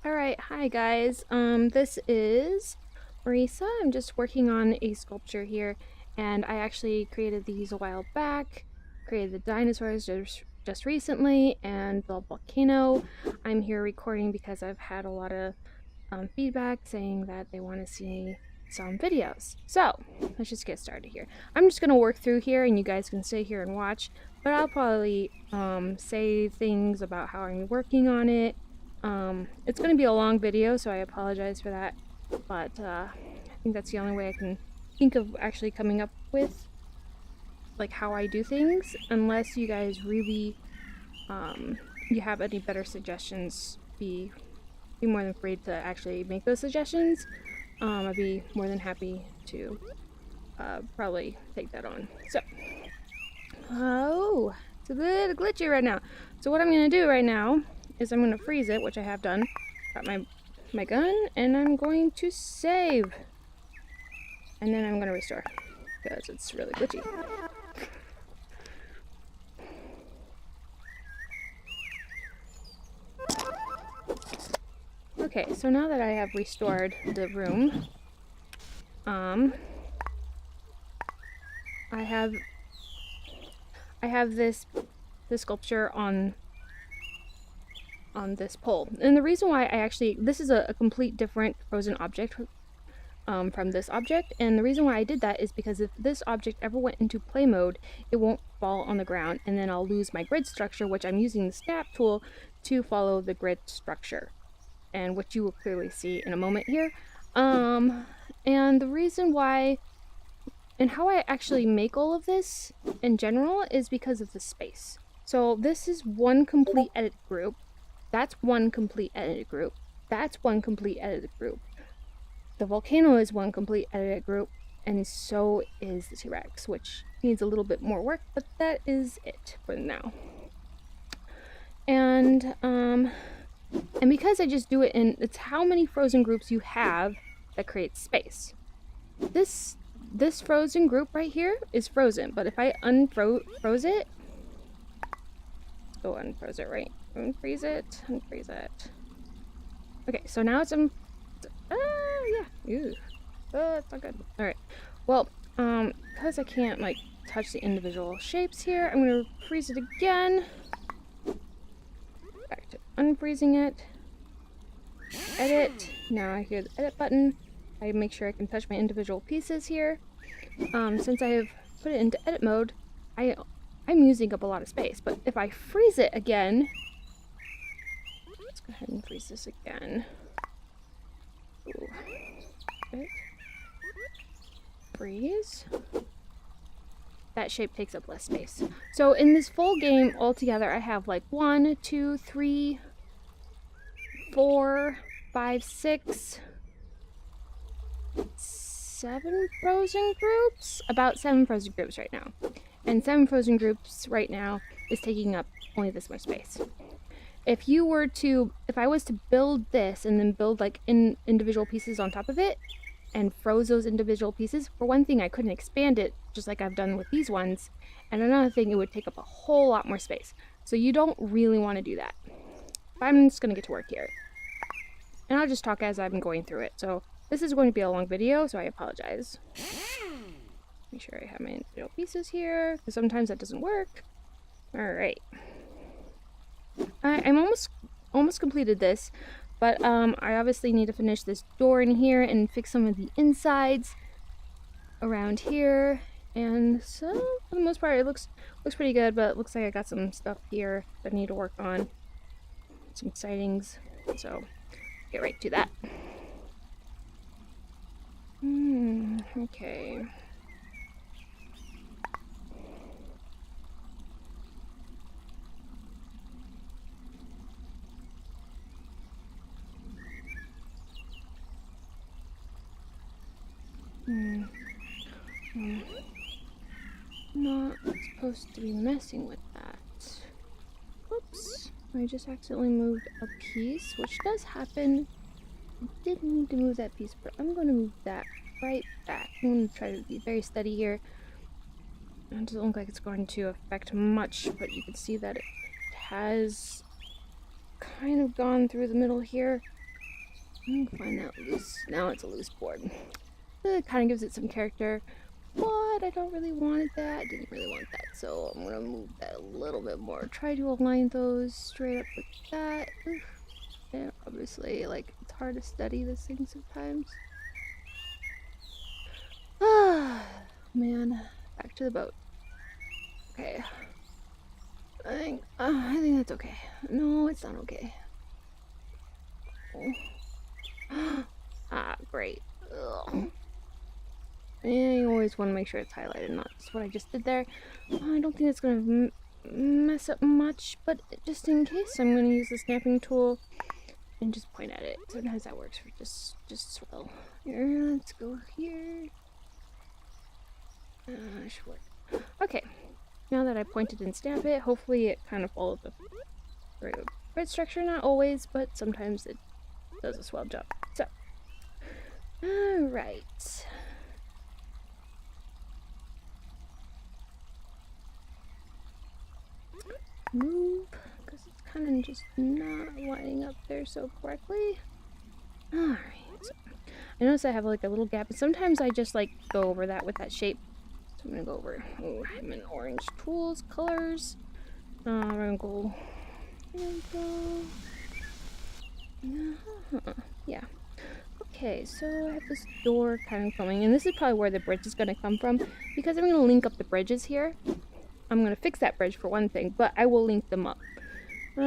Alright, hi guys. This is Meriesa. I'm just working on a sculpture here, and I actually created these a while back. Created the dinosaurs just recently, and the volcano. I'm here recording because I've had a lot of feedback saying that they want to see some videos. So, let's just get started here. I'm just going to work through here, and you guys can stay here and watch, but I'll probably say things about how I'm working on it. It's going to be a long video, so I apologize for that, but I think that's the only way I can think of actually coming up with like how I do things, unless you guys really you have any better suggestions. Be more than free to actually make those suggestions. I'd be more than happy to probably take that on. So, oh, it's a little glitchy right now. So what I'm gonna do right now is I'm gonna freeze it, which I have done. Got my gun, and I'm going to save, and then I'm gonna restore because it's really glitchy. Okay, so now that I have restored the room, I have this sculpture on this pole, and the reason why this is a complete different frozen object from this object, and the reason why I did that is because if this object ever went into play mode, it won't fall on the ground, and then I'll lose my grid structure, which I'm using the snap tool to follow the grid structure, and which you will clearly see in a moment here. And the reason why and how I actually make all of this in general is because of the space. So this is one complete edit group, that's one complete edit group, that's one complete edit group. The volcano is one complete edit group, and so is the T-Rex, which needs a little bit more work, but that is it for now. And because I just do it in, it's how many frozen groups you have that creates space. This frozen group right here is frozen, but if I unfroze it, let's go unfroze it, right? Unfreeze it, unfreeze it. Okay, so now it's yeah, ew. It's not good. Alright, well, because I can't, like, touch the individual shapes here, I'm gonna freeze it again. Back to unfreezing it. Edit. Now I hear the edit button. I make sure I can touch my individual pieces here. Since I have put it into edit mode, I'm using up a lot of space, but if I freeze it again, let's go ahead and freeze this again. Ooh. Okay. Freeze. That shape takes up less space. So in this full game altogether, I have like 1, 2, 3, 4, 5, 6, 7 frozen groups? About 7 frozen groups right now. And 7 frozen groups right now is taking up only this much space. If I was to build this and then build like individual pieces on top of it and froze those individual pieces, for one thing, I couldn't expand it just like I've done with these ones. And another thing, it would take up a whole lot more space. So you don't really want to do that. But I'm just going to get to work here. And I'll just talk as I'm going through it. So this is going to be a long video, so I apologize. Make sure I have my individual pieces here, because sometimes that doesn't work. Alright. I'm almost completed this, but I obviously need to finish this door in here and fix some of the insides around here. And so, for the most part, it looks pretty good, but it looks like I got some stuff here that I need to work on. Some sightings, so get right to that. Okay. Not supposed to be messing with that. Oops. I just accidentally moved a piece, which does happen. I didn't need to move that piece, but I'm going to move that right back. I'm going to try to be very steady here. It doesn't look like it's going to affect much, but you can see that it has kind of gone through the middle here. Find that loose. Now it's a loose board. It kind of gives it some character, but I don't really want that. I didn't really want that, so I'm gonna move that a little bit more. Try to align those straight up with that. And obviously, like, it's hard to study this thing sometimes. Ah, man. Back to the boat. Okay. I think that's okay. No, it's not okay. Oh. Ah, great. Ugh. And you always want to make sure it's highlighted, not just what I just did there. I don't think it's going to mess up much, but just in case, I'm going to use the snapping tool and just point at it. Sometimes that works for just swirl. Here, let's go here. Should work. Okay, now that I pointed and snap it, hopefully it kind of followed the grid structure. Not always, but sometimes it does a swell job. So, alright. Move, because it's kind of just not lining up there so correctly. Alright, so I notice I have like a little gap, and sometimes I just like go over that with that shape. So I'm gonna go over, I'm in orange tools, colors. We're gonna go, yeah. Okay, so I have this door kind of coming, and this is probably where the bridge is gonna come from, because I'm gonna link up the bridges here. I'm gonna fix that bridge for one thing, but I will link them up. I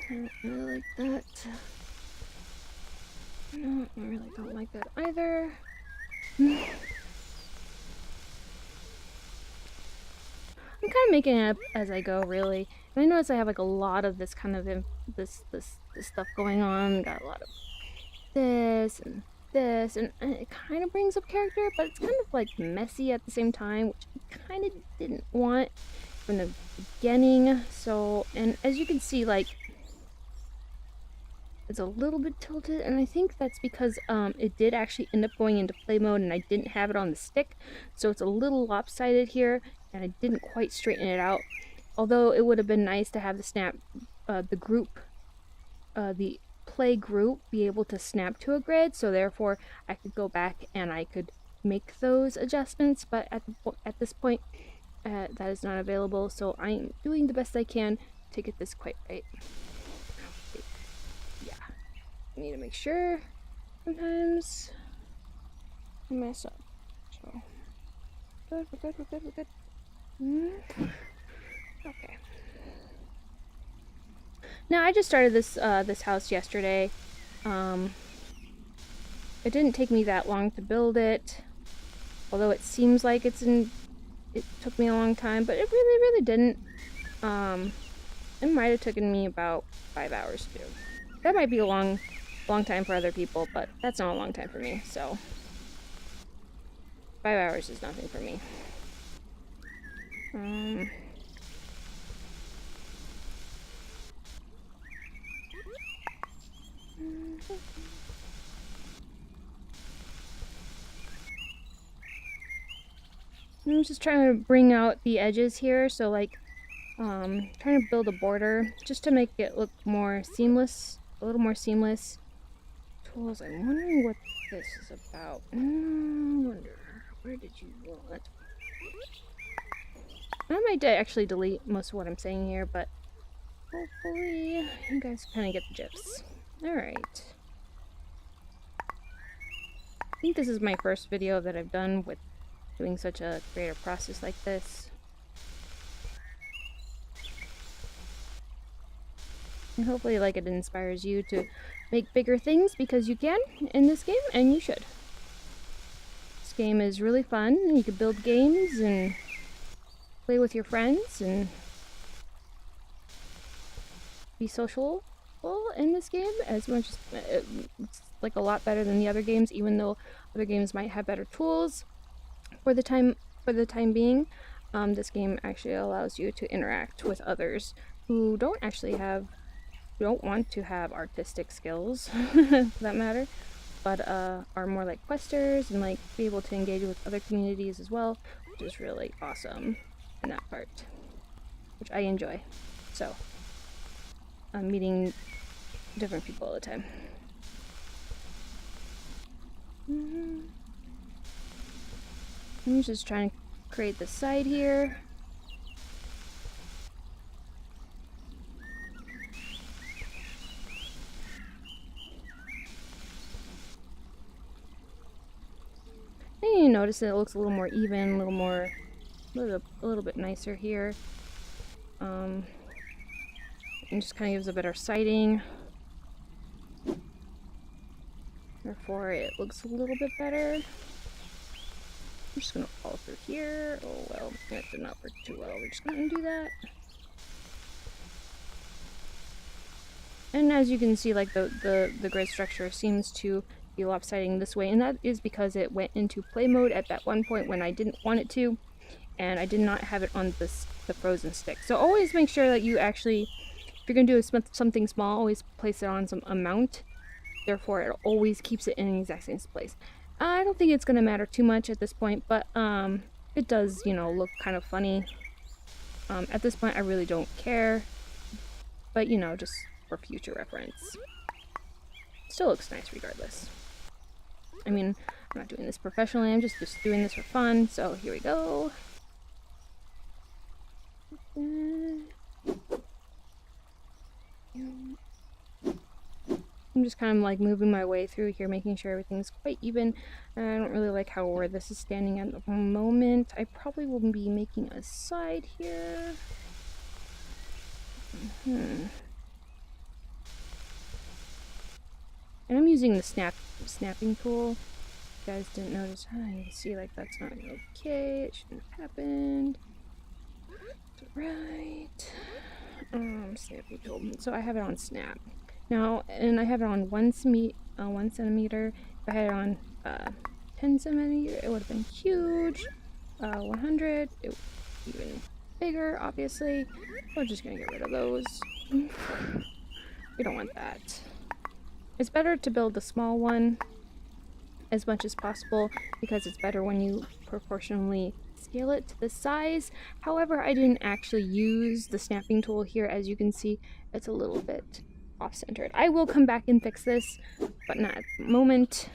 don't really like that. No, I really don't like that either. I'm kind of making it up as I go, really. And I notice I have like a lot of this kind of this stuff going on. Got a lot of this, and it kind of brings up character, but it's kind of like messy at the same time, which I kind of didn't want from the beginning. So, and as you can see, like, it's a little bit tilted, and I think that's because it did actually end up going into play mode, and I didn't have it on the stick, so it's a little lopsided here, and I didn't quite straighten it out. Although it would have been nice to have the snap, the play group be able to snap to a grid, so therefore I could go back and I could make those adjustments, but at this point that is not available, so I'm doing the best I can to get this quite right. Yeah, I need to make sure sometimes I mess up. So we're good. Okay. Now I just started this this house yesterday. It didn't take me that long to build it, although it seems like it took me a long time, but it really didn't. It might have taken me about 5 hours to do. That might be a long time for other people, but that's not a long time for me, so 5 hours is nothing for me. I'm just trying to bring out the edges here, so like trying to build a border just to make it look more seamless, a little more seamless. Tools, I'm wondering what this is about. I wonder, where did you want? I might actually delete most of what I'm saying here, but hopefully you guys kind of get the gist. Alright. I think this is my first video that I've done with doing such a creative process like this. And hopefully, like, it inspires you to make bigger things, because you can in this game, and you should. This game is really fun. You can build games and play with your friends and be social in this game as much as it's like a lot better than the other games, even though other games might have better tools. For the time being, this game actually allows you to interact with others who don't actually have don't want to have artistic skills, for that matter, but are more like questers and like be able to engage with other communities as well, which is really awesome in that part, which I enjoy. So I'm meeting different people all the time. I'm just trying to create the side here. And you notice that it looks a little more even, a little bit nicer here. And just kind of gives a better sighting. Therefore, it looks a little bit better. I'm just gonna fall through here. Oh well, that did not work too well. We're just gonna undo that. And as you can see, like the grid structure seems to be lopsiding this way, and that is because it went into play mode at that one point when I didn't want it to, and I did not have it on the frozen stick. So always make sure that you actually, if you're gonna do something small, always place it on some amount. Therefore, it always keeps it in the exact same place. I don't think it's gonna matter too much at this point, but it does, you know, look kind of funny. At this point, I really don't care, but you know, just for future reference. Still looks nice regardless. I mean, I'm not doing this professionally, I'm just doing this for fun, so here we go. I'm just kind of like moving my way through here, making sure everything's quite even. I don't really like how where this is standing at the moment. I probably will be making a side here. And I'm using the snapping tool. If you guys didn't notice, you can see like that's not okay. It shouldn't have happened. Right. Snapping tool. So I have it on snap. Now, and I have it on 1 centimeter. If I had it on 10 centimeter, it would have been huge. 100, it would be even bigger, obviously. We're just gonna get rid of those. We don't want that. It's better to build a small one as much as possible because it's better when you proportionally scale it to the size. However, I didn't actually use the snapping tool here. As you can see, it's a little bit off-centered. I will come back and fix this, but not at the moment.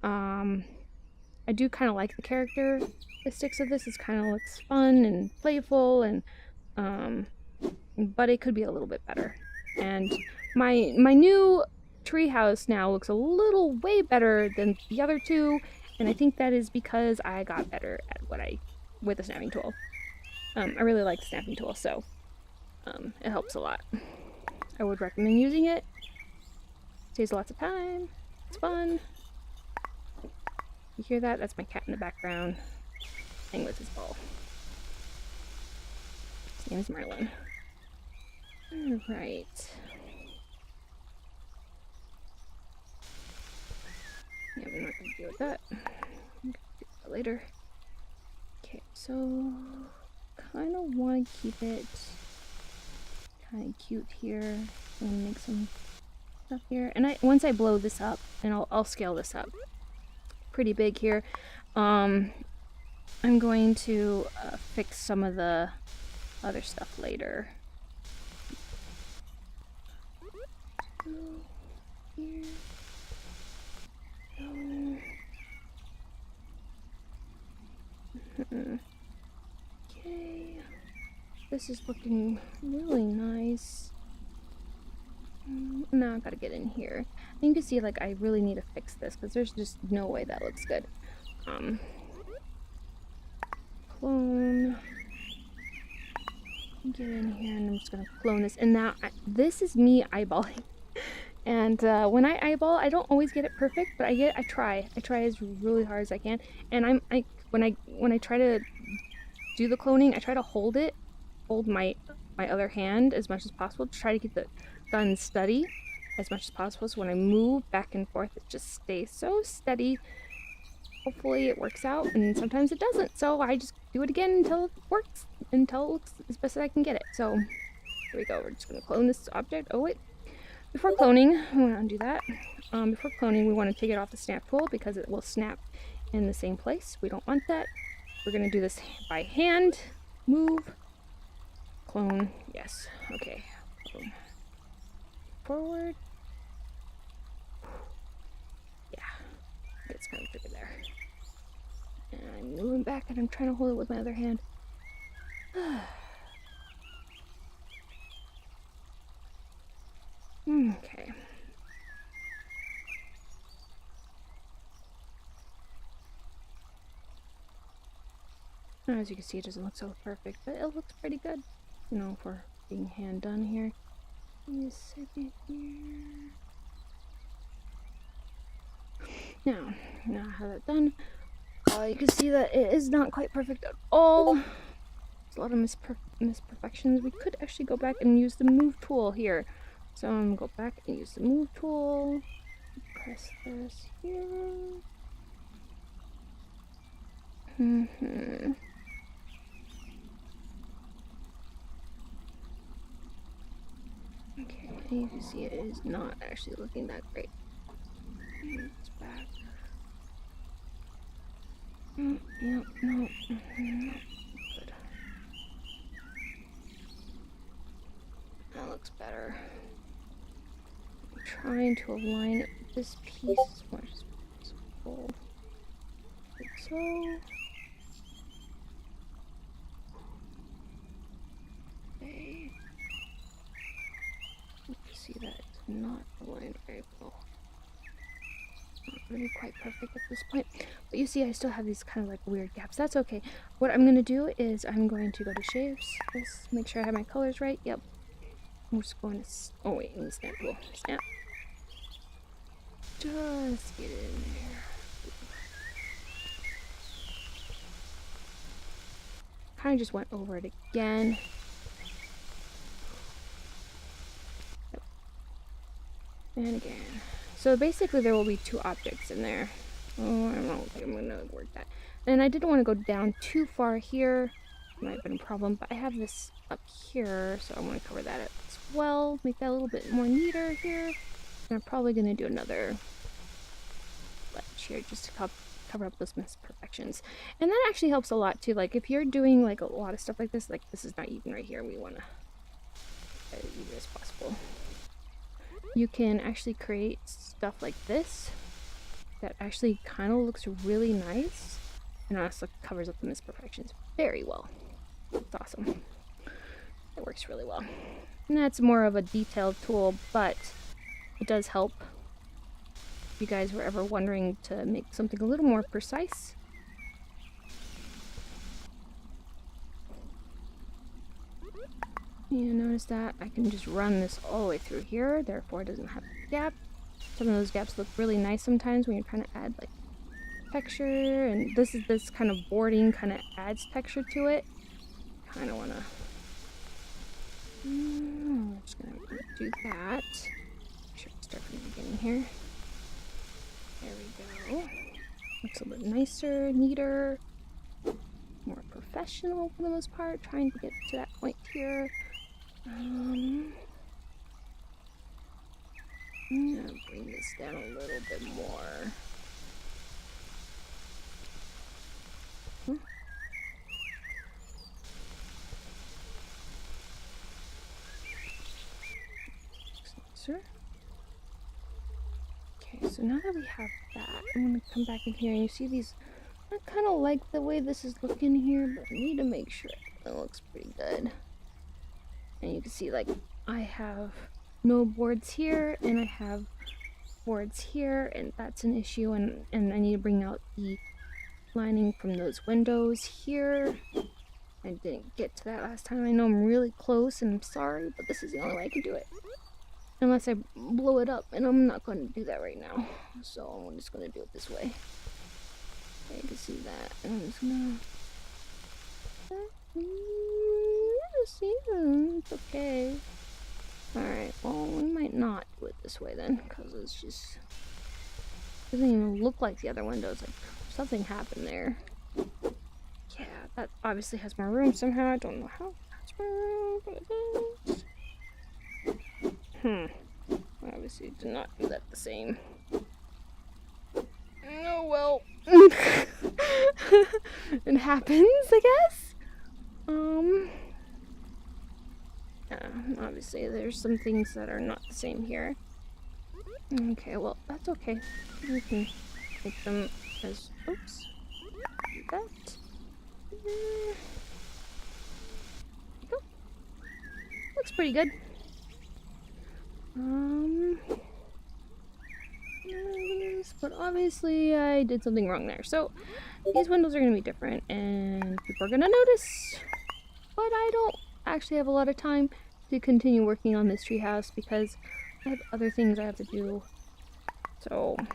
I do kind of like the characteristics of this. It kind of looks fun and playful, and but it could be a little bit better. And my new treehouse now looks a little way better than the other two, and I think that is because I got better at with the snapping tool. I really like the snapping tool, so it helps a lot. I would recommend using it. Saves lots of time. It's fun. You hear that? That's my cat in the background playing with his ball. His name is Merlin. Alright. Yeah, we're not going to deal with that. I'm going to do that later. Okay, so kind of want to keep it kind of cute here and make some stuff here. And once I blow this up, and I'll scale this up pretty big here, I'm going to fix some of the other stuff later. Here. Okay, this is looking really nice. Now I gotta get in here. And you can see like I really need to fix this because there's just no way that looks good. Clone. Get in here and I'm just gonna clone this. And now this is me eyeballing. And when I eyeball, I don't always get it perfect, but I try as really hard as I can. And when I try to do the cloning, I try to hold my other hand as much as possible to try to get the gun steady as much as possible. So when I move back and forth, it just stays so steady. Hopefully it works out, and sometimes it doesn't. So I just do it again until it works, until it looks as best as I can get it. So here we go. We're just gonna clone this object. Oh, it Before cloning, we want to undo that. Before cloning, we want to take it off the snap tool because it will snap in the same place. We don't want that. We're going to do this by hand. Move. Clone. Yes. Okay. Boom. Forward. Yeah. It's kind of tricky there. And I'm moving back and I'm trying to hold it with my other hand. Okay. As you can see, it doesn't look so perfect, but it looks pretty good, you know, for being hand done here. Give me a second here. Now I have it done. You can see that it is not quite perfect at all. There's a lot of misperfections. We could actually go back and use the move tool here. So I'm gonna go back and use the move tool. Press this here. Okay, you can see it is not actually looking that great. It's back. Yep, no. Good. That looks better. I'm trying to align this piece as much as possible. Like so. Okay. You can see that it's not aligned very well. Not really quite perfect at this point, but you see I still have these kind of like weird gaps. That's okay. What I'm going to do is I'm going to go to shapes, this, make sure I have my colors right. Yep. I'm just going to, oh wait, in the snap tool. Snap. Just get it in there. Kind of just went over it again. Yep. And again. So basically there will be two objects in there. Oh, I don't know if I'm gonna work that. And I didn't want to go down too far here. Might have been a problem, but I have this up here, so I want to cover that as well. Make that a little bit more neater here. And I'm probably gonna do another ledge here just to cover up those misperfections. And that actually helps a lot too. Like if you're doing like a lot of stuff like this is not even right here. We want to get as even as possible. You can actually create stuff like this that actually kind of looks really nice and also covers up the misperfections very well. It's awesome. It works really well. And that's more of a detailed tool, but it does help. If you guys were ever wondering to make something a little more precise, you notice that I can just run this all the way through here, therefore it doesn't have a gap. Some of those gaps look really nice sometimes when you're trying to add like texture, and this kind of boarding kind of adds texture to it. Kind of want to I'm just gonna do that. Make sure I start from the beginning here. There we go. Looks a little nicer, neater, more professional for the most part. Trying to get to that point here. I'm gonna bring this down a little bit more. Okay, so now that we have that, I'm gonna come back in here and you see these. I kind of like the way this is looking here, but I need to make sure it looks pretty good. And you can see like I have no boards here and I have boards here, and that's an issue, and I need to bring out the lining from those windows here. I didn't get to that last time. I know I'm really close and I'm sorry, but this is the only way I can do it. Unless I blow it up, and I'm not going to do that right now. So I'm just going to do it this way. Okay, you can see that. And I'm just going to... see, it's okay. Alright, well, we might not do it this way then, because it's just... doesn't even look like the other windows. Like, something happened there. Yeah, that obviously has more room somehow. I don't know how. That's more room, but it does. Obviously did not do that the same. Oh well. It happens, I guess. Yeah, obviously there's some things that are not the same here. Okay, well, that's okay. We can make them as, oops, do that. There you go. Looks pretty good. But obviously I did something wrong there. So these windows are going to be different and people are going to notice. But I don't actually have a lot of time to continue working on this treehouse because I have other things I have to do. So I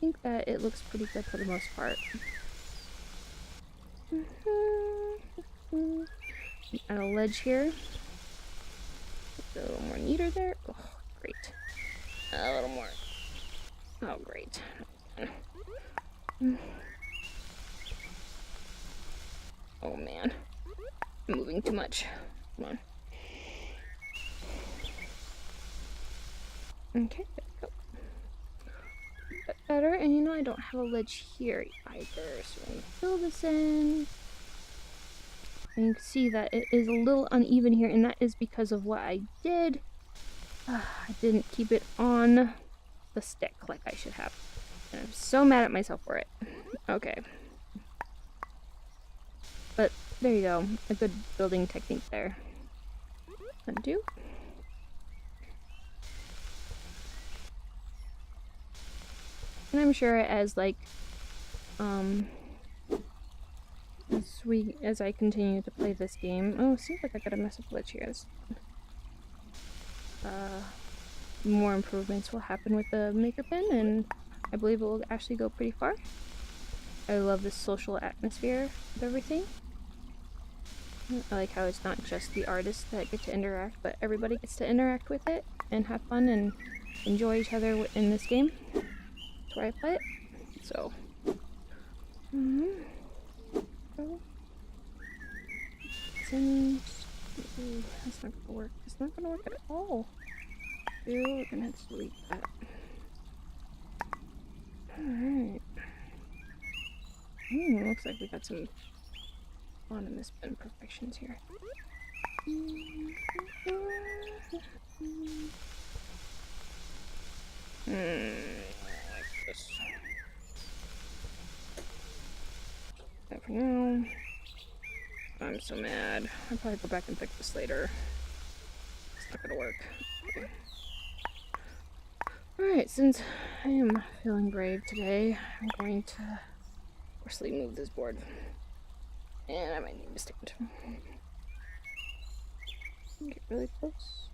think that it looks pretty good for the most part. Add a ledge here. A little more neater there. Oh, great. A little more. Oh, great. Oh man. I'm moving too much. Come on. Okay, there we go. A bit better, and you know I don't have a ledge here either, so I'm gonna fill this in. And you can see that it is a little uneven here, and that is because of what I did. I didn't keep it on the stick like I should have. And I'm so mad at myself for it. Okay. But there you go. A good building technique there. Undo. And I'm sure as like as I continue to play this game. Oh, it seems like I got a massive glitch here. More improvements will happen with the makerpen, and I believe it will actually go pretty far. I love this social atmosphere of everything. I like how it's not just the artists that get to interact, but everybody gets to interact with it and have fun and enjoy each other in this game. That's where I play it. So, that's not gonna work. It's not gonna work at all. We're gonna have to delete that. Alright. Looks like we got some autonomous imperfections here. Like this. That for now. I'm so mad. I'll probably go back and fix this later. It's not gonna work. Okay. Alright, since I am feeling brave today, I'm going to forcefully move this board. And I might need a stand. Get really close.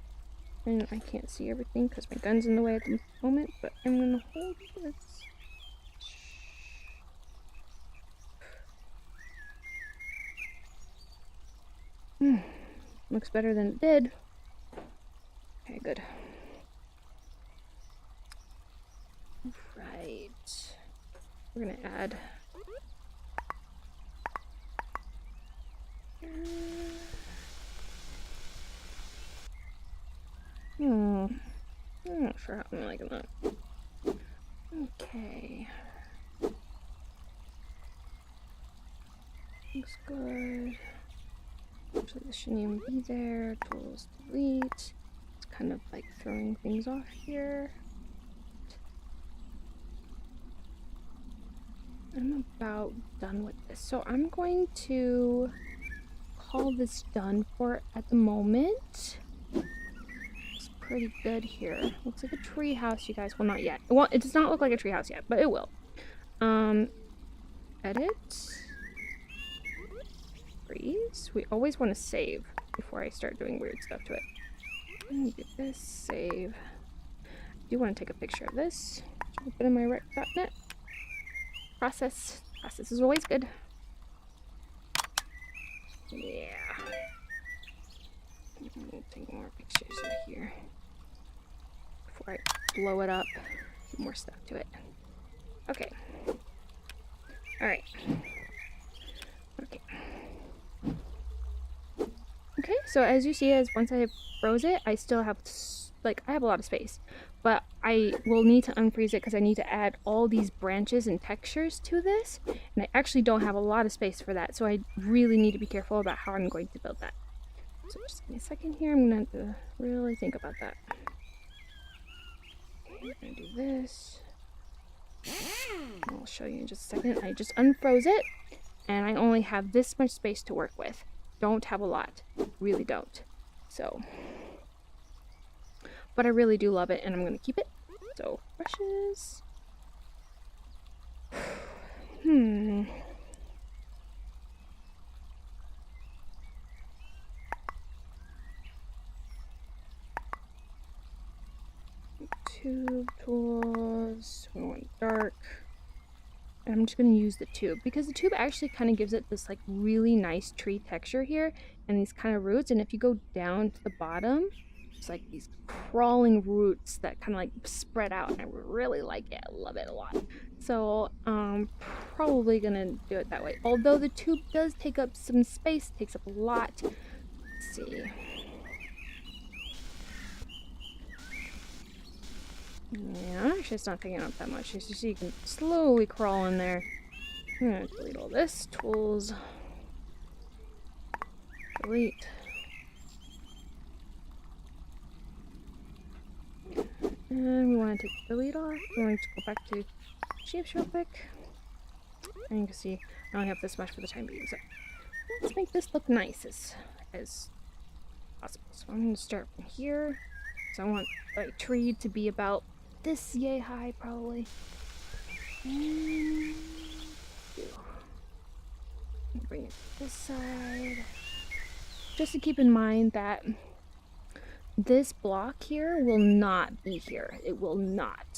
And I can't see everything because my gun's in the way at the moment, but I'm gonna hold this. Looks better than it did. Okay, good. Right. We're gonna add I'm not sure how I'm liking that. Okay. Looks good. Actually, this shouldn't even be there. Tools delete. It's kind of like throwing things off here. I'm about done with this. So I'm going to call this done for at the moment. It's pretty good here. Looks like a tree house, you guys. Well, not yet. Well, it does not look like a tree house yet, but it will. Edit. Freeze. We always want to save before I start doing weird stuff to it. Let me get this. Save. I do want to take a picture of this. Open in my rec.net. Process. Process is always good. Yeah. I'm gonna take more pictures of here before I blow it up. Get more stuff to it. Okay. Alright. Okay. Okay, so as you see, once I froze it, I still have like, I have a lot of space, but I will need to unfreeze it because I need to add all these branches and textures to this, and I actually don't have a lot of space for that, so I really need to be careful about how I'm going to build that. So just give me a second here, I'm gonna have to really think about that. Okay, I'm gonna do this. I'll show you in just a second. I just unfroze it, and I only have this much space to work with. Don't have a lot, really don't. So, but I really do love it, and I'm gonna keep it. So, brushes. Tube tools. We want dark. And I'm just going to use the tube because the tube actually kind of gives it this like really nice tree texture here and these kind of roots. And if you go down to the bottom, it's like these crawling roots that kind of like spread out, and I really like it. I love it a lot. So probably gonna do it that way. Although the tube does take up some space, takes up a lot. Let's see. Yeah, actually it's not taking up that much. It's just you can slowly crawl in there. I'm gonna delete all this. Tools. Delete. And we want to take the delete off. We want to go back to shapes real quick. And you can see I only have this much for the time being. So let's make this look nice as possible. So I'm going to start from here. So I want the tree to be about this yay high, probably. And bring it to this side. Just to keep in mind that this block here will not be here. It will not.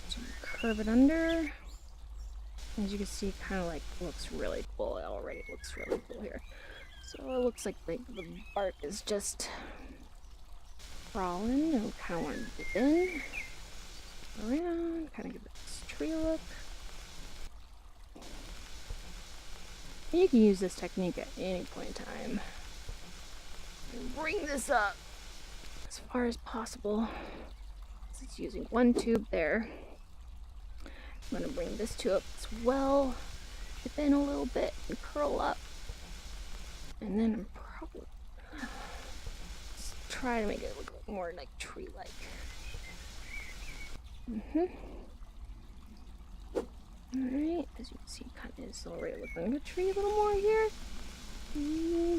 So curve it under. As you can see, it kind of like looks really cool. It already looks really cool here. So it looks like the bark is just crawling. I kind of want to get in, around, kind of give it this tree look. And you can use this technique at any point in time. And bring this up as far as possible. It's using one tube there. I'm going to bring this tube up as well. Dip in a little bit and curl up. And then I'm probably try to make it look more like tree-like. Alright, as you can see, kind of is already looking like a tree a little more here.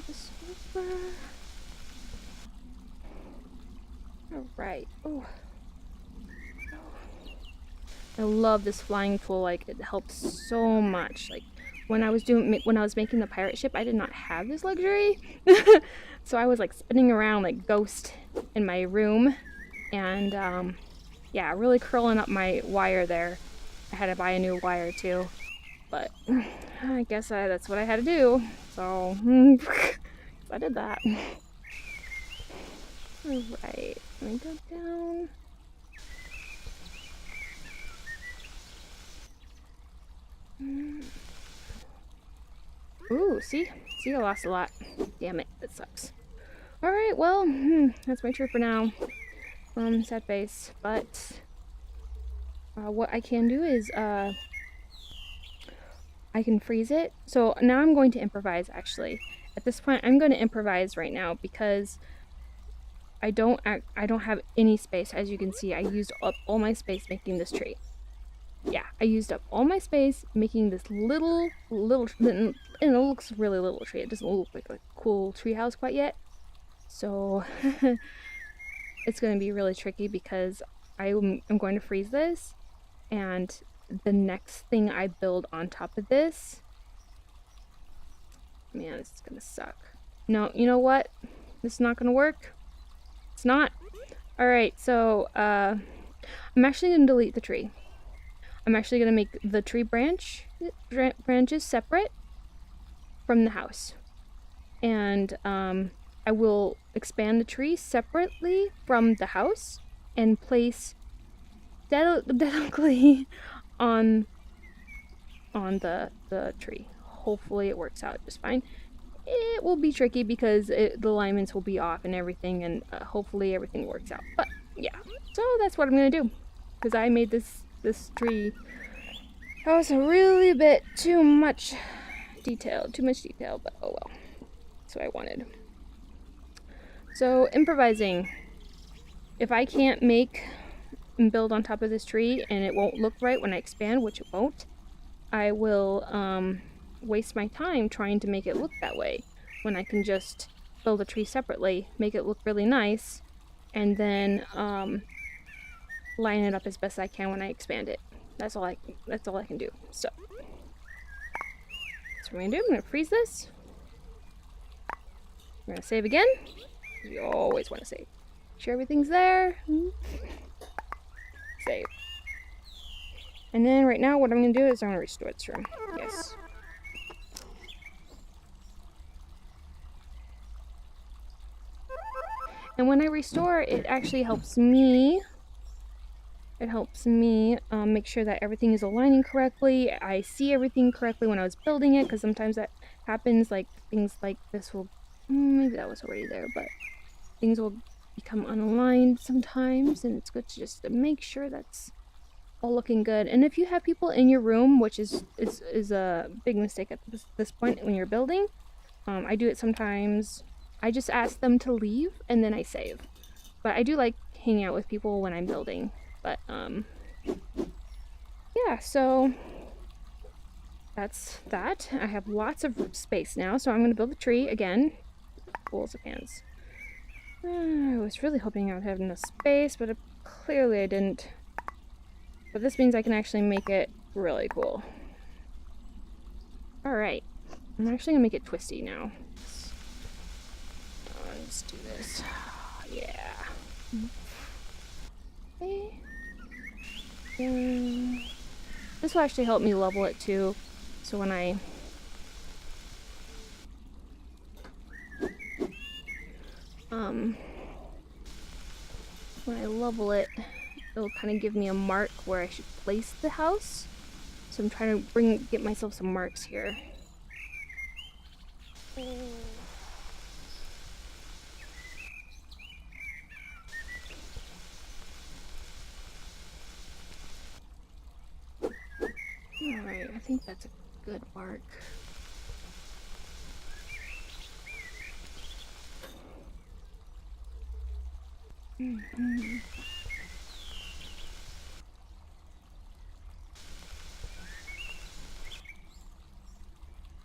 This over. Alright. Oh. I love this flying tool. Like, it helps so much. Like, when I was making the pirate ship, I did not have this luxury. So I was like spinning around like Ghost in my room, and yeah, really curling up my wire there. I had to buy a new wire too, but I guess that's what I had to do. So I did that. Alright, let me go down. Ooh, see, I lost a lot. Damn it, that sucks. Alright, well, that's my tree for now. Set base, but what I can do is I can freeze it. So now I'm going to improvise. Actually, at this point, I'm going to improvise right now because I don't have any space. As you can see, I used up all my space making this tree. Yeah, I used up all my space making this little, and it looks really little tree. It doesn't look like a cool tree house quite yet. So it's going to be really tricky because I'm going to freeze this, and the next thing I build on top of this, man, this is going to suck. No, you know what? This is not going to work. It's not. Alright, so I'm actually going to delete the tree. I'm actually going to make the tree branches separate from the house. And I will expand the tree separately from the house and place delicately on the tree. Hopefully it works out just fine. it will be tricky because the alignments will be off and everything, and hopefully everything works out. But yeah, so that's what I'm gonna do, because I made this tree. That was a really bit too much detail, but oh well. That's what I wanted. So improvising. If I can't make and build on top of this tree and it won't look right when I expand, which it won't, I will waste my time trying to make it look that way when I can just build a tree separately, make it look really nice, and then line it up as best I can when I expand it. That's all I can do. So that's what I'm gonna do. I'm gonna freeze this. I'm gonna save again. You always want to save. Make sure everything's there. Save. And then right now what I'm gonna do is I'm gonna restore this room. Yes. And when I restore, it actually helps me. It helps me make sure that everything is aligning correctly. I see everything correctly when I was building it, because sometimes that happens. Like things like this will, maybe that was already there, but things will become unaligned sometimes, and it's good to just make sure that's all looking good. And if you have people in your room, which is a big mistake at this point when you're building, I do it sometimes. I just ask them to leave and then I save. But I do like hanging out with people when I'm building. But yeah, so that's that. I have lots of space now, so I'm gonna build a tree again. Bowls of hands. I was really hoping I would have enough space, but clearly I didn't. But this means I can actually make it really cool. Alright. I'm actually gonna make it twisty now. Let's do this. Yeah. Okay. This will actually help me level it too. So when I level it, it'll kind of give me a mark where I should place the house. So I'm trying to get myself some marks here. Alright, I think that's a good mark.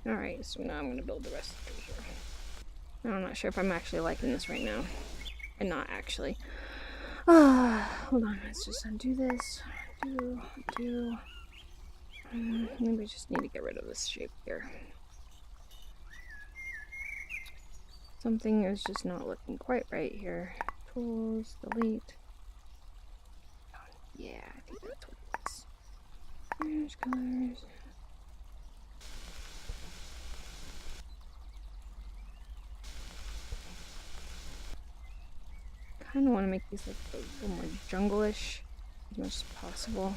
Alright, so now I'm going to build the rest of it here. I'm not sure if I'm actually liking this right now. And not actually. Hold on, let's just undo this. Undo. Maybe I just need to get rid of this shape here. Something is just not looking quite right here. Tools, delete. Yeah, I think that's what it is. There's colors. Kind of want to make these like a little more jungle-ish as much as possible.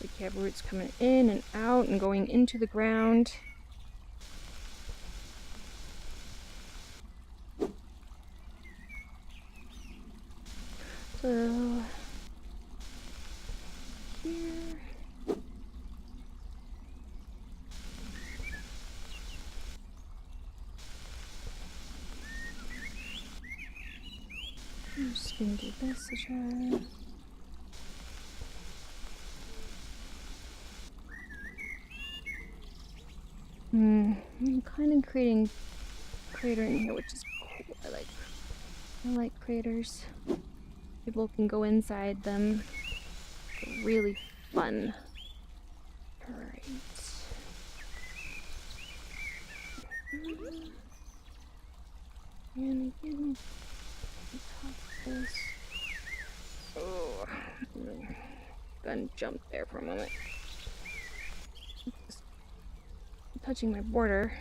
Like you have roots coming in and out and going into the ground. So here. I'm just gonna do this to try. I'm kind of creating a crater in here, which is cool. I like craters. People can go inside them. They're really fun. Alright. And again, top of this. Oh, gun jumped there for a moment. Just touching my border.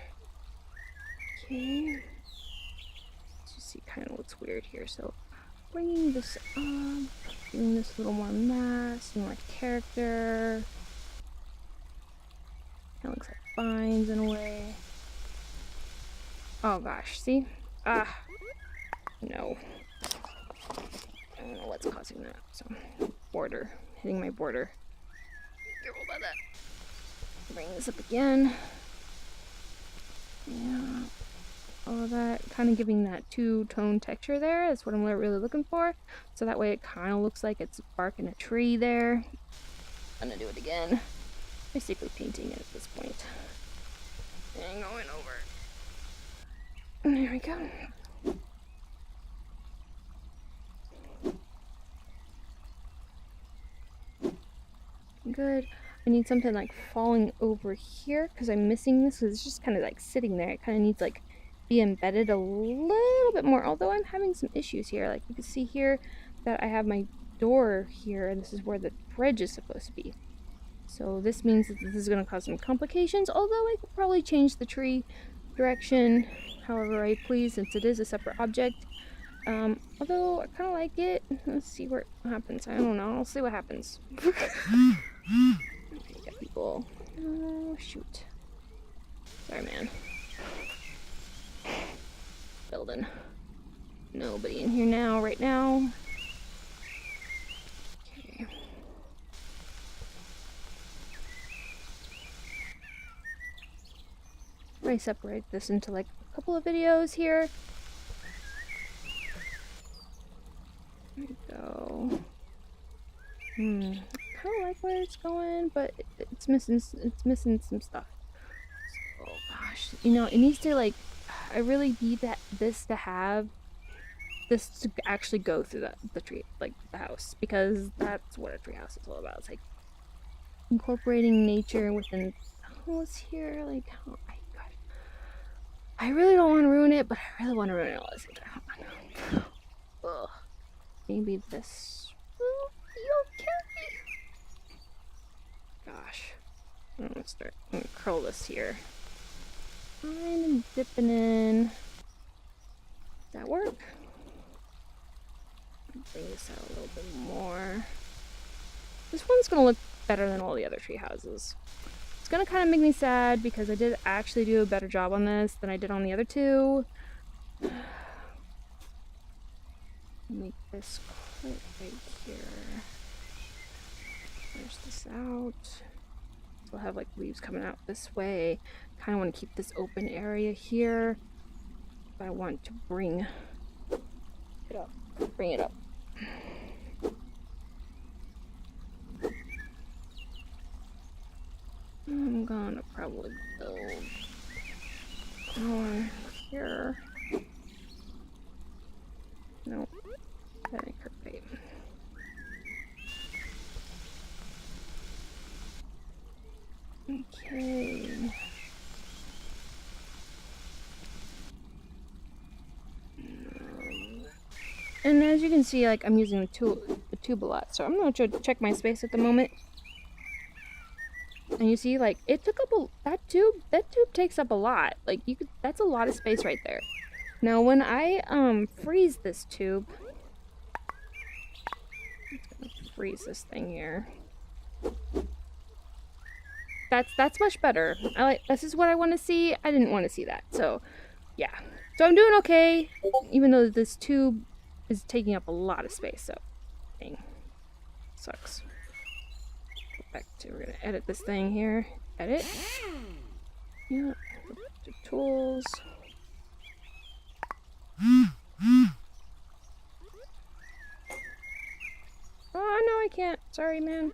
Okay. Just see, kind of looks weird here. So, bringing this up, giving this a little more mass and more character. It looks like vines in a way. Oh gosh, see? Ah, no. I don't know what's causing that. So, border, hitting my border. Careful about that. Bring this up again. Yeah. All of that, kind of giving that two-tone texture there. That's what I'm really looking for. So that way it kind of looks like it's bark in a tree there. I'm gonna do it again. Basically painting it at this point. And going over. There we go. Good. I need something like falling over here because I'm missing this. Because it's just kind of like sitting there. It kind of needs like be embedded a little bit more. Although I'm having some issues here. Like you can see here that I have my door here, and this is where the bridge is supposed to be. So this means that this is going to cause some complications. Although I could probably change the tree direction however I please, since it is a separate object. Although I kind of like it. Let's see what happens. I don't know. I'll see what happens. Okay, got people. Oh, shoot. Sorry, man. Building. Nobody in here now, right now. Okay. I separate this into like a couple of videos here. There we go. Kind of like where it's going, but it's missing some stuff. So, oh gosh, you know, it needs to like. I really need this to actually go through the tree, like the house, because that's what a tree house is all about. It's like incorporating nature within the house here. Like, oh my god, I really don't want to ruin it, but I really want to ruin it all at the same time. Ugh. Maybe this will be okay. Gosh. I'm gonna curl this here. I'm dipping in. Does that work? Bring this out a little bit more. This one's gonna look better than all the other tree houses. It's gonna kind of make me sad because I did actually do a better job on this than I did on the other two. Make this quite right here. Push this out. So we'll have like leaves coming out this way. Kind of want to keep this open area here, but I want to bring it up. Bring it up. I'm gonna probably build one here. Nope. That ain't perfect. Okay. And as you can see, like I'm using the tube a lot, so I'm gonna check my space at the moment. And you see, like it took up that tube takes up a lot. Like that's a lot of space right there. Now when I freeze this tube, I'm gonna freeze this thing here. That's much better. This is what I want to see. I didn't want to see that. So yeah. So I'm doing okay, even though this tube is taking up a lot of space. So dang. Sucks. Go back to, we're gonna edit this thing here. Edit. Yeah. The tools. Oh no, I can't. Sorry, man.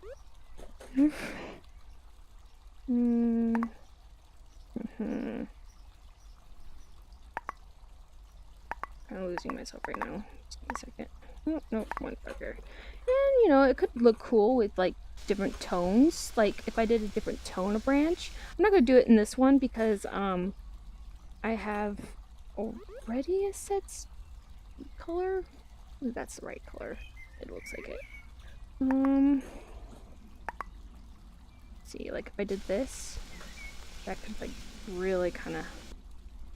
I'm losing myself right now. Just give me a second. Oh, no, one fucker. And you know, it could look cool with like different tones. Like if I did a different tone of branch. I'm not gonna do it in this one because I have already a set color. Ooh, that's the right color. It looks like it. See, like if I did this, that could like really kind of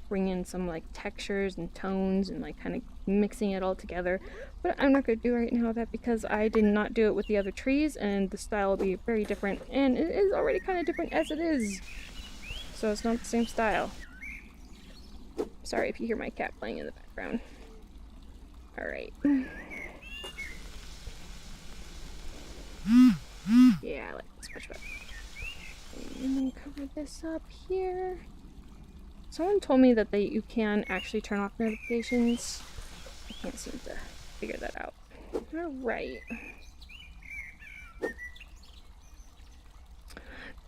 bring in some like textures and tones and like kind of mixing it all together. But I'm not going to do right now that because I did not do it with the other trees and the style will be very different, and it is already kind of different as it is. so it's not the same style. Sorry if you hear my cat playing in the background. Alright. Yeah, I like this much better. And then cover this up here. Someone told me that you can actually turn off notifications. I can't seem to figure that out. Alright.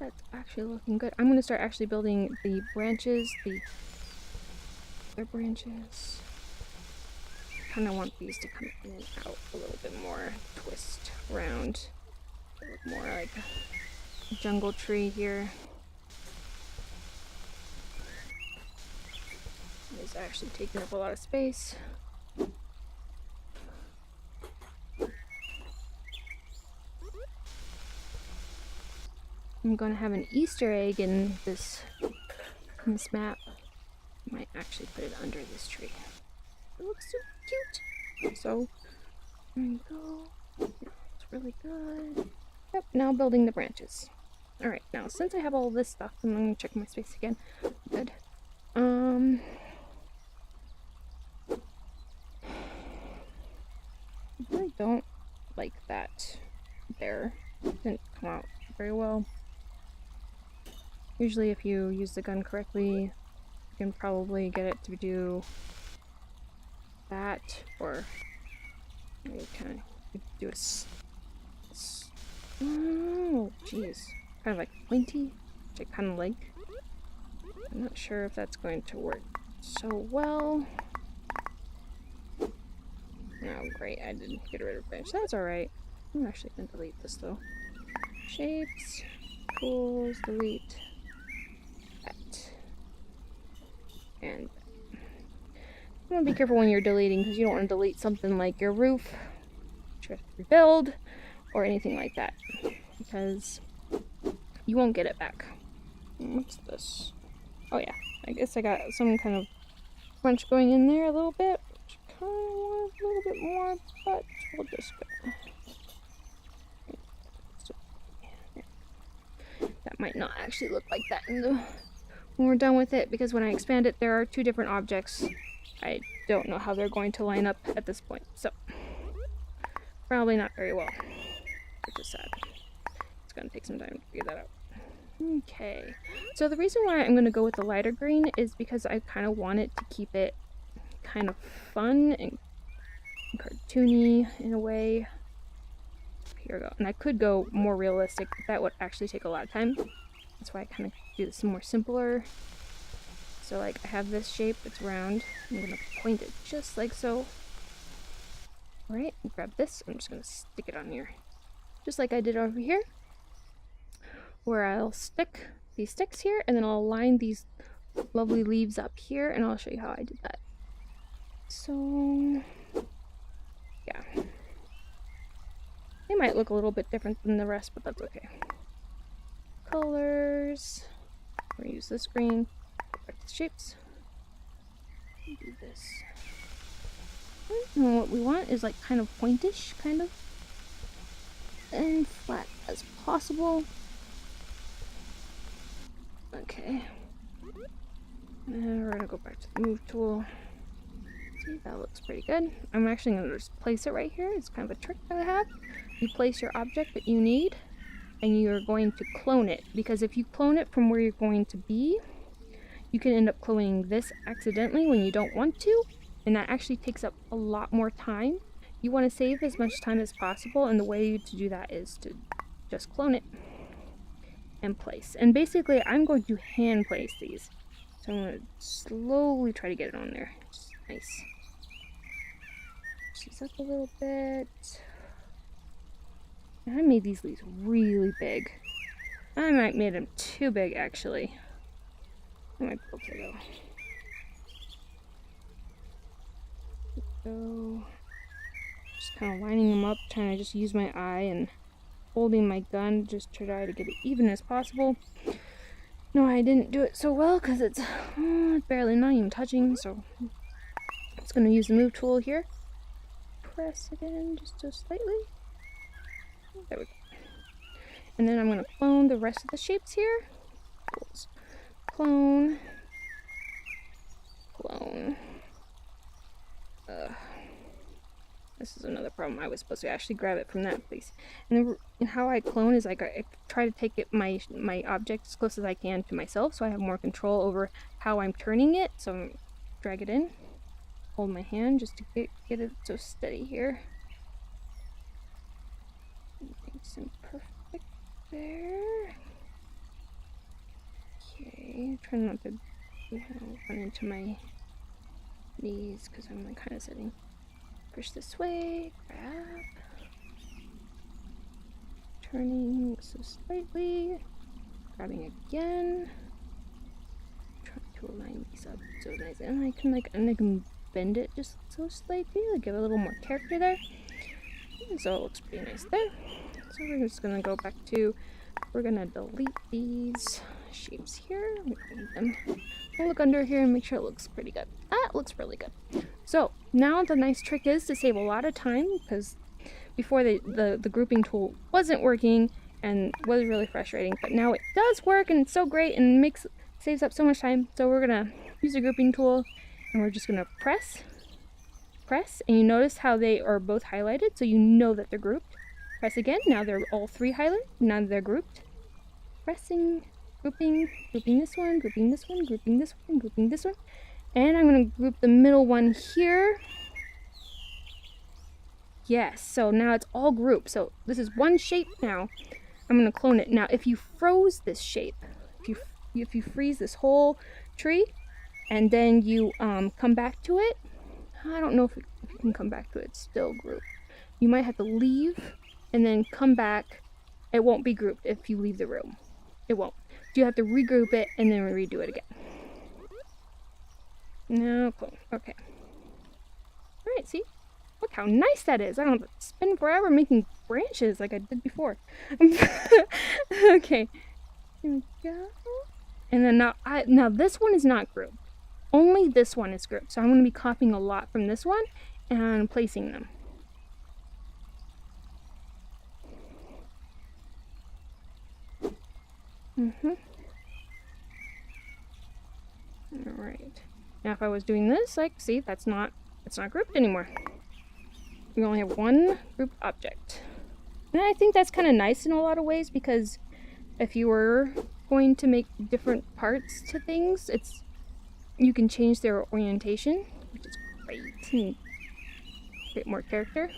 That's actually looking good. I'm going to start actually building the branches, the other branches. I kind of want these to come in and out a little bit more, twist around, look more like a jungle tree here. It's actually taking up a lot of space. I'm going to have an Easter egg in this map. I might actually put it under this tree. It looks so cute. So, there you go. It's really good. Yep, now building the branches. Alright, now since I have all this stuff, I'm going to check my space again. Good. I really don't like that there. Didn't come out very well. Usually if you use the gun correctly, you can probably get it to do that, or you kind of do a oh, jeez. Kind of like pointy, which I kind of like. I'm not sure if that's going to work so well. Oh, great, I didn't get rid of branch. That's alright. I'm actually going to delete this though. Shapes, tools, delete. That. And that. You want to be careful when you're deleting because you don't want to delete something like your roof, which you have to rebuild, or anything like that. Because you won't get it back. What's this? Oh yeah, I guess I got some kind of crunch going in there a little bit. Which I kind of want a little bit more, but we'll just go. That might not actually look like that when we're done with it, because when I expand it, there are two different objects. I don't know how they're going to line up at this point, so probably not very well, which is sad. It's going to take some time to figure that out. Okay, so the reason why I'm going to go with the lighter green is because I kind of want it to keep it kind of fun and cartoony in a way. Here we go. And I could go more realistic, but that would actually take a lot of time. That's why I kind of do this more simpler. So like I have this shape, it's round. I'm going to point it just like so. Alright, grab this. I'm just going to stick it on here. Just like I did over here. Where I'll stick these sticks here, and then I'll line these lovely leaves up here, and I'll show you how I did that. So, yeah. They might look a little bit different than the rest, but that's okay. Colors. We're gonna use this green. Go back to the shapes. Do this. And what we want is like kind of pointish, kind of, and flat as possible. Okay. And we're gonna go back to the move tool. See, that looks pretty good. I'm actually gonna just place it right here. It's kind of a trick that I have. You place your object that you need, and you're going to clone it. Because if you clone it from where you're going to be, you can end up cloning this accidentally when you don't want to, and that actually takes up a lot more time. You want to save as much time as possible, and the way to do that is to just clone it and place. And basically I'm going to hand place these, so I'm going to slowly try to get it on there. Just nice. Push these up a little bit. And I made these leaves really big. I might made them too big actually. That might be okay though. So just kind of lining them up, trying to just use my eye and holding my gun, just to try to get it even as possible. No, I didn't do it so well because it's barely, not even touching, so I'm just going to use the move tool here. Press it in just so slightly. There we go. And then I'm going to clone the rest of the shapes here. clone. Clone. This is another problem. I was supposed to actually grab it from that place. And how I clone is like I try to take my object as close as I can to myself, so I have more control over how I'm turning it. So drag it in, hold my hand just to get it so steady here. Nice and perfect there. Okay, try not to run into my knees because I'm like kind of sitting. Push this way, grab, turning so slightly, grabbing again, trying to align these up so nice, and I can bend it just so slightly, like give it a little more character there. And so it looks pretty nice there. So we're just gonna go back to, we're gonna delete these shapes here. I'll look under here and make sure it looks pretty good. That looks really good. So now the nice trick is to save a lot of time, because before the grouping tool wasn't working and was really frustrating, but now it does work and it's so great and saves up so much time. So we're gonna use the grouping tool and we're just gonna press, and you notice how they are both highlighted, so you know that they're grouped. Press again, now they're all three highlighted, now they're grouped. Pressing, grouping this one, grouping this one, grouping this one, grouping this one. And I'm going to group the middle one here. Yes, so now it's all grouped. So this is one shape now. I'm going to clone it. Now, if you froze this shape, if you freeze this whole tree, and then you come back to it, I don't know if you can come back to it, it's still grouped. You might have to leave and then come back. It won't be grouped if you leave the room. It won't. You have to regroup it and then redo it again. No, clone. Okay. Alright, see? Look how nice that is. I don't have to spend forever making branches like I did before. Okay. Here we go. And then now this one is not grouped. Only this one is grouped. So I'm going to be copying a lot from this one and placing them. Alright. Now if I was doing this, like, see, it's not grouped anymore. We only have one grouped object. And I think that's kind of nice in a lot of ways, because if you were going to make different parts to things, you can change their orientation, which is great, and create more character.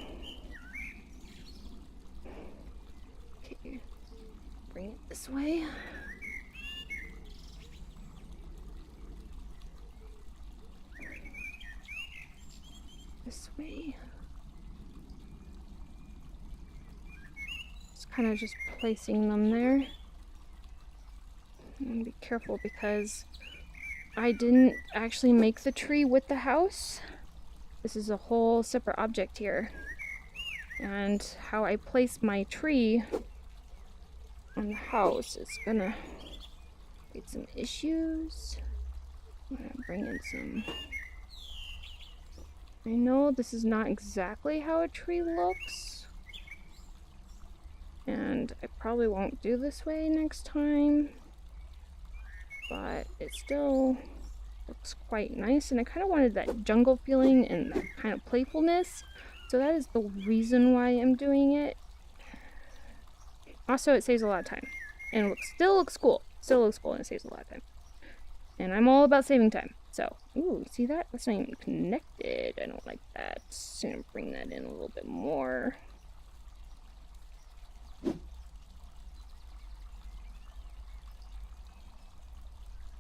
Okay, bring it this way. This way. Just kind of just placing them there. And be careful because I didn't actually make the tree with the house. This is a whole separate object here. And how I place my tree on the house is gonna create some issues. I'm gonna bring in some. I know this is not exactly how a tree looks, and I probably won't do this way next time, but it still looks quite nice, and I kind of wanted that jungle feeling and that kind of playfulness, so that is the reason why I'm doing it. Also, it saves a lot of time, and it still looks cool, and it saves a lot of time, and I'm all about saving time. So, ooh, see that? That's not even connected. I don't like that. Just gonna bring that in a little bit more.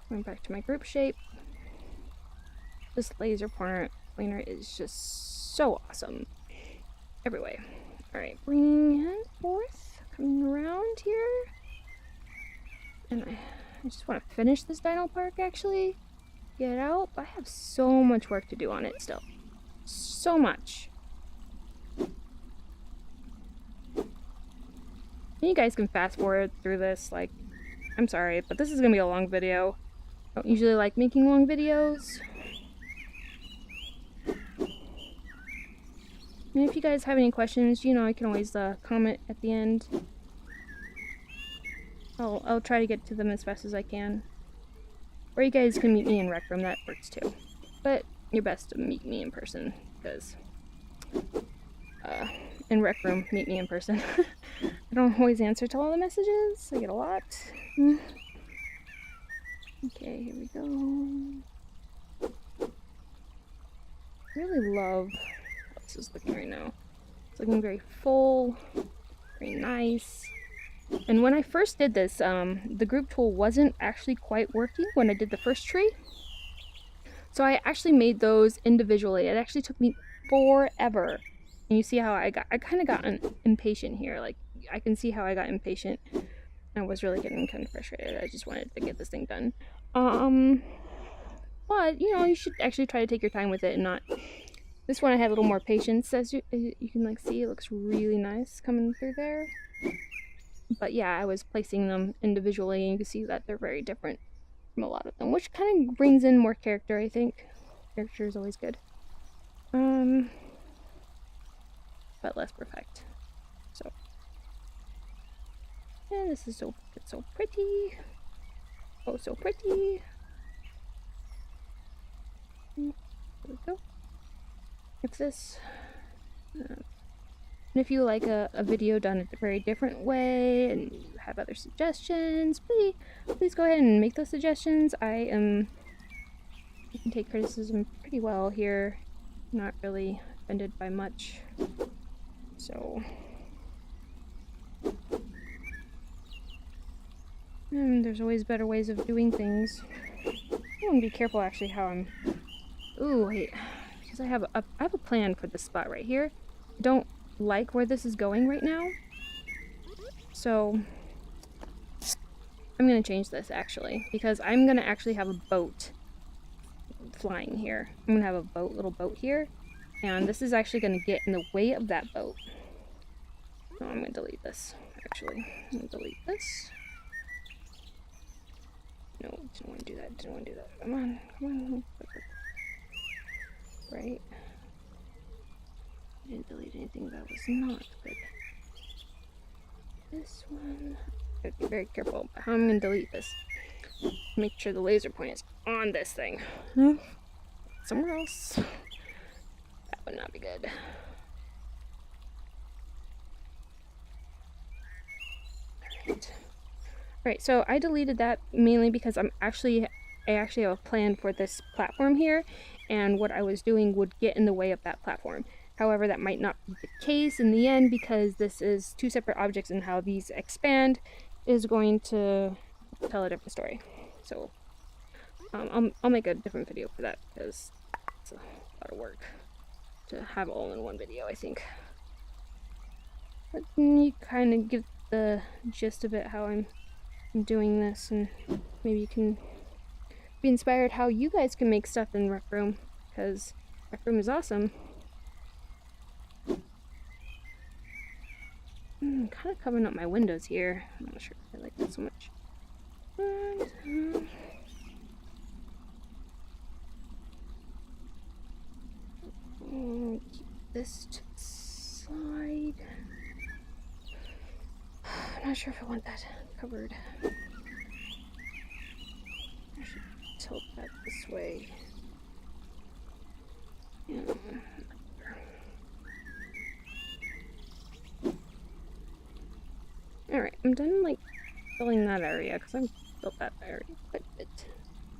Going back to my group shape. This laser pointer is just so awesome. Every way. Alright, bringing it forth. Coming around here. And I just want to finish this dino park, actually. Get out, but I have so much work to do on it still. So much. You guys can fast forward through this, like, I'm sorry, but this is gonna be a long video. I don't usually like making long videos. And if you guys have any questions, you know, I can always comment at the end. I'll try to get to them as fast as I can. Or you guys can meet me in Rec Room, that works too. But you're best to meet me in person, because in Rec Room, meet me in person. I don't always answer to all the messages. I get a lot. Okay, here we go. I really love how this is looking right now. It's looking very full, very nice. And when I first did this, the group tool wasn't actually quite working when I did the first tree. So I actually made those individually. It actually took me forever. And you see how I kind of got impatient here. Like, I can see how I got impatient. I was really getting kind of frustrated. I just wanted to get this thing done. But, you know, you should actually try to take your time with it and not... This one I had a little more patience, as you can, like, see. It looks really nice coming through there. But yeah, I was placing them individually, and you can see that they're very different from a lot of them, which kind of brings in more character, I think. Character is always good. But less perfect. So. And this is it's so pretty. Oh, so pretty. There we go. It's this. And if you like a video done a very different way and you have other suggestions, please go ahead and make those suggestions. I can take criticism pretty well here. Not really offended by much. So. There's always better ways of doing things. I want to be careful actually how I'm... Ooh, wait. Because I have a plan for this spot right here. I don't like where this is going right now. So I'm going to change this actually. Because I'm going to actually have a boat flying here. I'm going to have a little boat here. And this is actually going to get in the way of that boat. Oh, I'm going to delete this actually. I'm going to delete this. No, didn't want to do that. Didn't want to do that. Come on, come on. Right. I didn't delete anything that was not good. This one. I gotta be very careful about how I'm gonna delete this. Make sure the laser point is on this thing. Somewhere else. That would not be good. Alright. Alright, so I deleted that mainly because I actually have a plan for this platform here, and what I was doing would get in the way of that platform. However, that might not be the case in the end because this is two separate objects, and how these expand is going to tell a different story. So I'll make a different video for that because it's a lot of work to have all in one video, I think. But you kind of get the gist of it, how I'm doing this, and maybe you can be inspired how you guys can make stuff in Rec Room, because Rec Room is awesome. I'm kind of covering up my windows here. I'm not sure if I like that so much. Keep this to the side. I'm not sure if I want that covered. I should tilt that this way. Yeah. Alright, I'm done like filling that area because I've built that area quite a bit.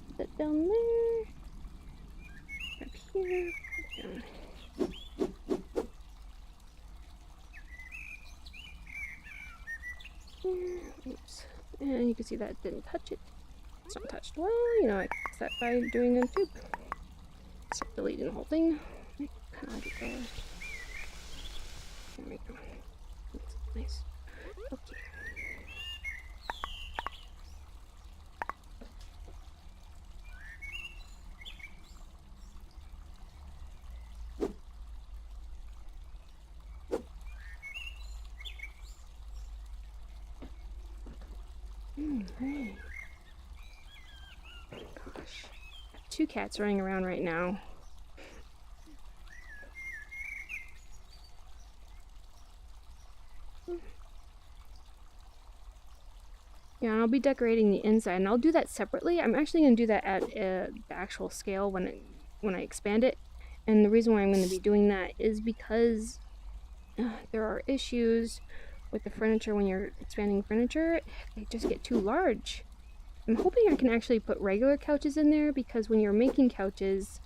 Put that down there. Up here. Down. Oops. And you can see that it didn't touch it. It's not touched. Well, you know, I can fix that by doing a tube. Start deleting the whole thing. There we go. That's nice. Okay. Hey. Gosh. I have two cats running around right now. Yeah, and I'll be decorating the inside, and I'll do that separately. I'm actually going to do that at the actual scale when I expand it. And the reason why I'm going to be doing that is because there are issues with the furniture when you're expanding furniture. They just get too large. I'm hoping I can actually put regular couches in there, because when you're making couches,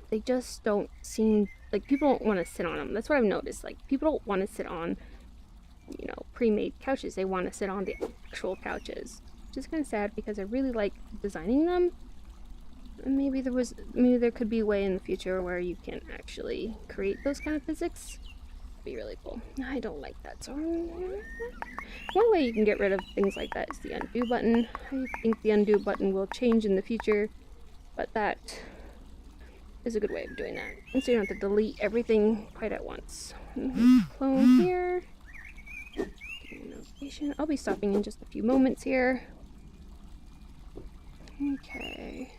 they just don't seem like people don't want to sit on them. That's what I've noticed. Like, people don't want to sit on, you know, pre-made couches. They want to sit on the actual couches, which is kind of sad because I really like designing them. And maybe there could be a way in the future where you can actually create those kind of physics. It'd be really cool. I don't like that, so one way you can get rid of things like that is the undo button. I think the undo button will change in the future, but that is a good way of doing that. And so you don't have to delete everything quite at once. Clone here. I'll be stopping in just a few moments here. Okay.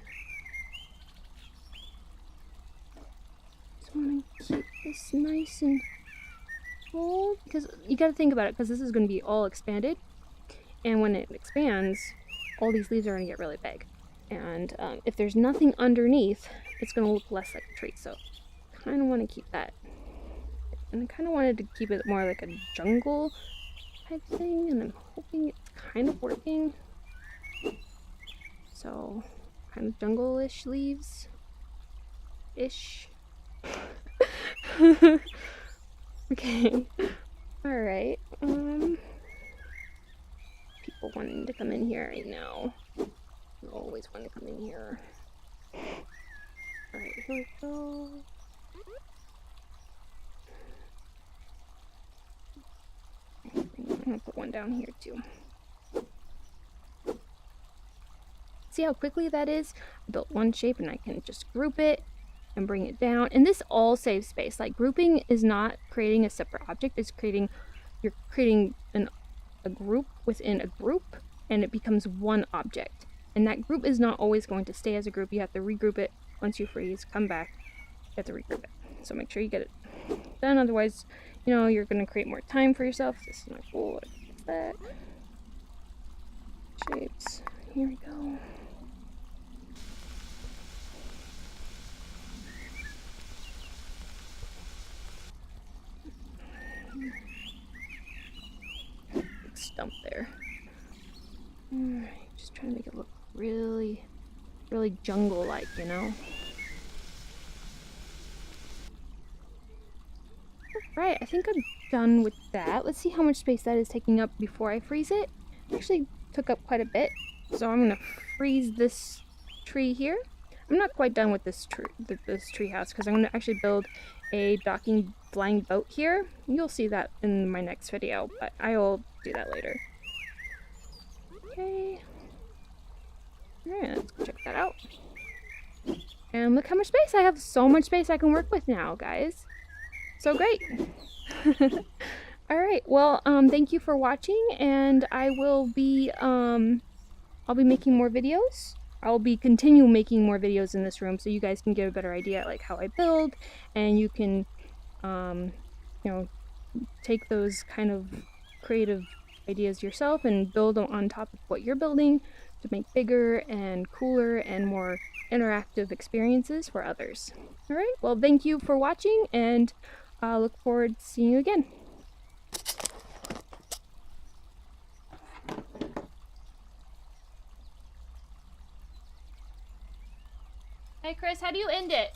Just want to keep this nice and full, because you got to think about it, because this is going to be all expanded, and when it expands, all these leaves are going to get really big, and if there's nothing underneath, it's going to look less like a tree. So kind of want to keep that, and I kind of wanted to keep it more like a jungle type thing, and I'm hoping it's kind of working. So kind of jungle-ish leaves ish. Okay. All right. People wanting to come in here right now. You always want to come in here. All right, here we go. I'm gonna put one down here too. See how quickly that is? I built one shape and I can just group it and bring it down. And this all saves space. Like, grouping is not creating a separate object. It's you're creating a group within a group, and it becomes one object. And that group is not always going to stay as a group. You have to regroup it. Once you freeze, come back, you have to regroup it. So make sure you get it done. Otherwise, you know, you're going to create more time for yourself. This is not cool. What's that? Shapes. Here we go. Stump there. Alright, just trying to make it look really, really jungle-like, you know? Alright, I think I'm done with that. Let's see how much space that is taking up before I freeze it. It actually took up quite a bit, so I'm gonna freeze this tree here. I'm not quite done with this tree house, because I'm gonna actually build a docking flying boat here. You'll see that in my next video, but I will do that later. Okay. Alright, let's go check that out. And look how much space I have. So much space I can work with now, guys. So great. Alright, well, thank you for watching, and I will be, I'll be making more videos. I'll be continue making more videos in this room, so you guys can get a better idea like how I build, and you can you know, take those kind of creative ideas yourself and build on top of what you're building to make bigger and cooler and more interactive experiences for others. All right, well, thank you for watching, and I look forward to seeing you again. Hey Chris, how do you end it?